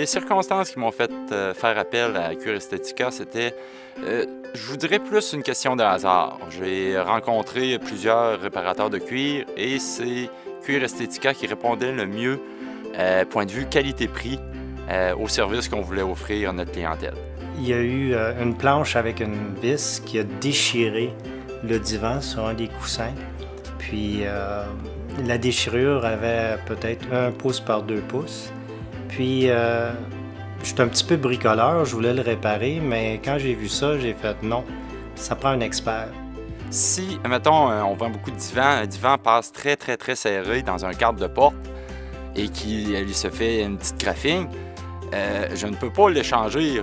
Les circonstances qui m'ont fait faire appel à Cuir Estetica, c'était, je vous dirais, plus une question de hasard. J'ai rencontré plusieurs réparateurs de cuir et c'est Cuir Estetica qui répondait le mieux, point de vue qualité-prix, au service qu'on voulait offrir à notre clientèle. Il y a eu une planche avec une vis qui a déchiré le divan sur un des coussins. Puis la déchirure avait peut-être 1 pouce par 2 pouces. Puis j'étais un petit peu bricoleur, je voulais le réparer, mais quand j'ai vu ça, j'ai fait non, ça prend un expert. Si, mettons, on vend beaucoup de divans, un divan passe très, très, très serré dans un cadre de porte et qu'il se fait une petite graphine, je ne peux pas l'échanger,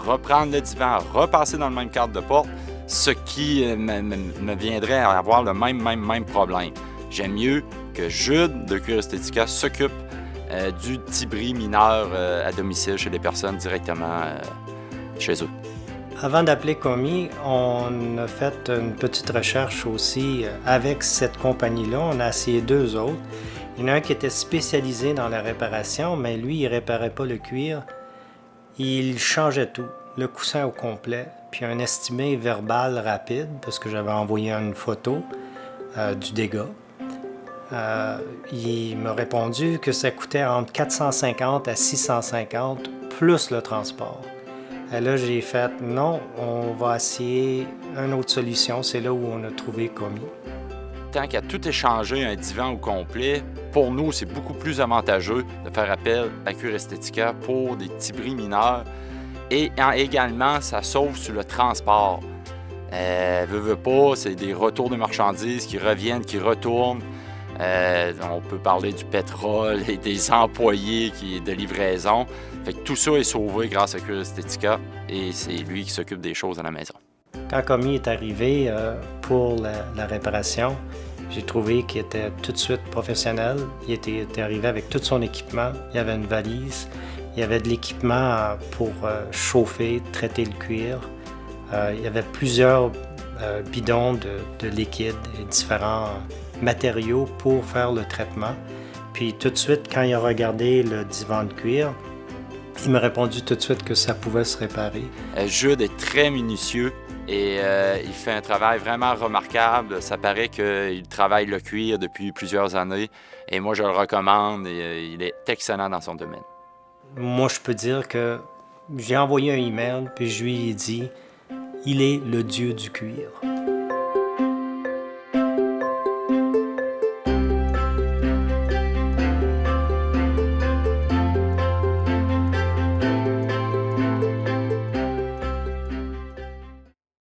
reprendre le divan, repasser dans le même cadre de porte, ce qui me viendrait à avoir le même problème. J'aime mieux que Jude de Cuir Estetica s'occupe du petit bris mineur à domicile chez les personnes directement chez eux. Avant d'appeler Commis, on a fait une petite recherche aussi avec cette compagnie-là. On a essayé 2 autres. Il y en a un qui était spécialisé dans la réparation, mais lui, il ne réparait pas le cuir. Il changeait tout, le coussin au complet, puis un estimé verbal rapide, parce que j'avais envoyé une photo du dégât. Il m'a répondu que ça coûtait entre 450 à 650 plus le transport. Et là, j'ai fait non, on va essayer une autre solution. C'est là où on a trouvé Commis. Tant qu'à tout échanger un divan au complet, pour nous, c'est beaucoup plus avantageux de faire appel à Cuir Estetica pour des petits bris mineurs. Et également, ça sauve sur le transport. Veut pas, c'est des retours de marchandises qui reviennent, qui retournent. On peut parler du pétrole et des employés de livraison. Fait que tout ça est sauvé grâce à Cuir Estetica et c'est lui qui s'occupe des choses à la maison. Quand Commis est arrivé pour la réparation, j'ai trouvé qu'il était tout de suite professionnel. Il était arrivé avec tout son équipement. Il y avait une valise. Il y avait de l'équipement pour chauffer, traiter le cuir. Il y avait plusieurs bidons de liquide et différents matériaux pour faire le traitement. Puis tout de suite, quand il a regardé le divan de cuir, il m'a répondu tout de suite que ça pouvait se réparer. Jude est très minutieux et il fait un travail vraiment remarquable. Ça paraît qu'il travaille le cuir depuis plusieurs années et moi je le recommande et il est excellent dans son domaine. Moi, je peux dire que j'ai envoyé un email puis je lui ai dit « Il est le dieu du cuir ».